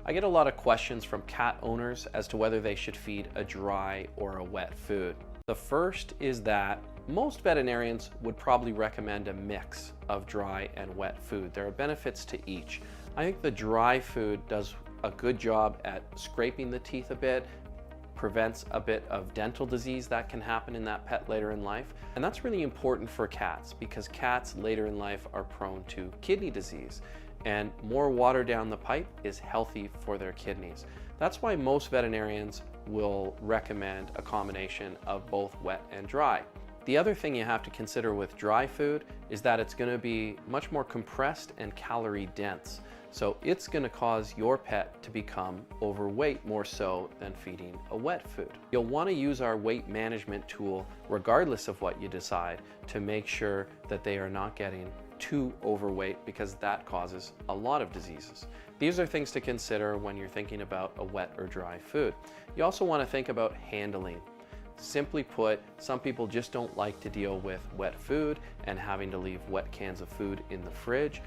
I get a lot of questions from cat owners as to whether they should feed a dry or a wet food. The first is that most veterinarians would probably recommend a mix of dry and wet food. There are benefits to each. I think the dry food does a good job at scraping the teeth a bit, prevents a bit of dental disease that can happen in that pet later in life. And that's really important for cats because cats later in life are prone to kidney disease. And more water down the pipe is healthy for their kidneys. That's why most veterinarians will recommend a combination of both wet and dry. The other thing you have to consider with dry food is that it's going to be much more compressed and calorie dense. So it's going to cause your pet to become overweight more so than feeding a wet food. You'll want to use our weight management tool regardless of what you decide to make sure that they are not getting too overweight because that causes a lot of diseases. These are things to consider when you're thinking about a wet or dry food. You also want to think about handling. Simply put, some people just don't like to deal with wet food and having to leave wet cans of food in the fridge.